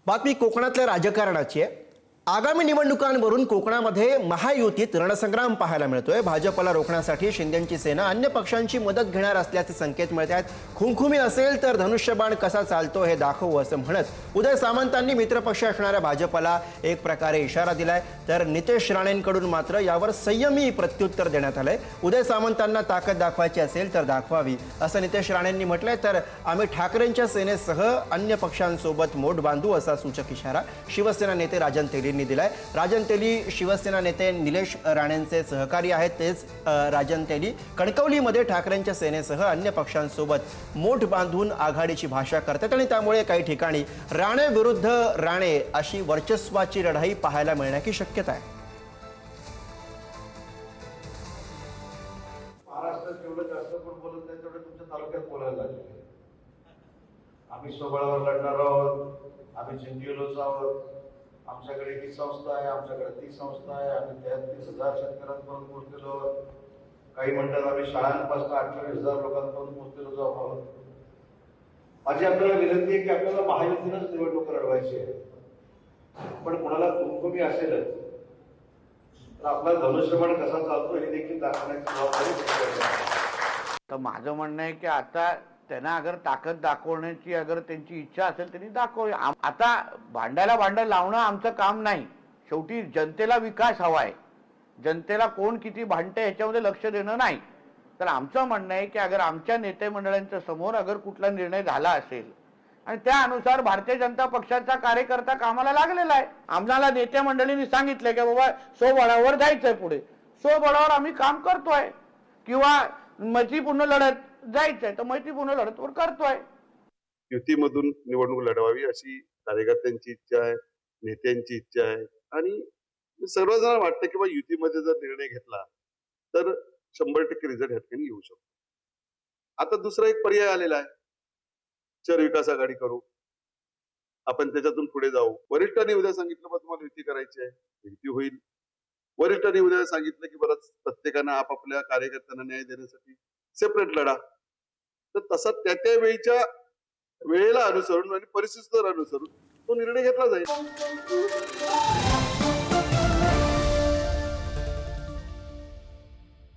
बातमी कोकणातल्या राजकारणाची आहे। आगामी निवडणुकांवरून कोकणामध्ये महायुतीत रणसंग्राम पाहायला मिळतोय। भाजपला रोखण्यासाठी शिंदेंची सेना अन्य पक्षांची मदत घेणार असल्याचे संकेत मिळत आहेत। खुमखुमी असेल तर धनुष्यबाण कसा चालतो हे दाखवू असं म्हणत उदय सामंतांनी मित्रपक्ष असणाऱ्या भाजपला एक प्रकारे इशारा दिलाय। तर नितेश राणेंकडून मात्र यावर संयमी प्रत्युत्तर देण्यात आलंय। उदय सामंतांना ताकद दाखवायची असेल तर दाखवावी असं नितेश राणेंनी म्हटलंय। तर आम्ही ठाकरेंच्या सेनेसह अन्य पक्षांसोबत मोठ बांधू असा सूचक इशारा शिवसेना नेते राजन तेलींनी दिलाय। राजन तेली शिवसेना नेते निलेश राणेंचे सहकारी आहेत। तेच राजन तेली कणकवलीमध्ये ठाकरेंच्या सेनेसह अन्य पक्षांसोबत मोठ बांधून आघाडीची भाषा करतात आणि त्यामुळे काही ठिकाणी राणे विरुद्ध राणे अशी वर्चस्वाची लढाई पाहायला मिळण्याची शक्यता आहे। महाराष्ट्रात जेवढं जास्त कोण बोलत नाही तेवढं तुमच्या तालुक्यात बोलायला लागले। आम्ही स्वबळावर लढणार आहोत, आम्ही जिंकलोच आहोत, आमच्याकडे ही संस्था आहे, आमच्याकडे ती संस्था आहे, आम्ही 33,000 शेतकऱ्यांपर्यंत पोहोचलेलो आहोत। काही म्हणतात आम्ही शाळांपासून 28,000 लोकांपर्यंत पोहोचलेलो आहोत। माझी आपल्याला विनंती आहे की आपल्याला महायुतीनंच निवडणूक लढवायची आहे, पण कोणाला खुमखुमी असेलच तर आपला धनुष्यबाण कसा चालतो हे देखील दाखवण्याची जबाबदारी। तर माझं म्हणणं आहे की आता त्यांना अगर ताकद दाखवण्याची अगर त्यांची इच्छा असेल त्यांनी दाखव। आता भांड्याला भांडं लावणं आमचं काम नाही। शेवटी जनतेला विकास हवा आहे, जनतेला कोण किती भांडते ह्याच्यामध्ये लक्ष देणं नाही। तर आमचं म्हणणं आहे की अगर आमच्या नेते मंडळांच्या समोर अगर कुठला निर्णय झाला असेल आणि त्यानुसार भारतीय जनता पक्षाचा कार्यकर्ता कामाला लागलेला आहे। आम्हाला नेते मंडळींनी सांगितलंय की बाबा स्वबळावर जायचंय, पुढे स्वबळावर आम्ही काम करतोय किंवा मैत्रीपूर्ण लढत जायचंय तर मैत्रीपूर्ण लढतवर करतोय। युतीमधून निवडणूक लढवावी अशी कार्यकर्त्यांची इच्छा आहे, नेत्यांची इच्छा आहे आणि सर्वजण वाटतं की बाबा युतीमध्ये जर निर्णय घेतला तर 100% रिझल्ट या ठिकाणी येऊ शकतो। आता दुसरा एक पर्याय आलेला आहे, शहर विकास आघाडी करू, आपण त्याच्यातून पुढे जाऊ। वरिष्ठांनी उद्या सांगितलं बा तुम्हाला युती करायची आहे, युती होईल। वरिष्ठांनी उद्या सांगितलं की बरंच प्रत्येकानं आपापल्या कार्यकर्त्यांना न्याय देण्यासाठी सेपरेट लढा, तर तसा त्या वेळीच्या वेळेला अनुसरून आणि परिस्थितीवर अनुसरून तो निर्णय घेतला जाईल।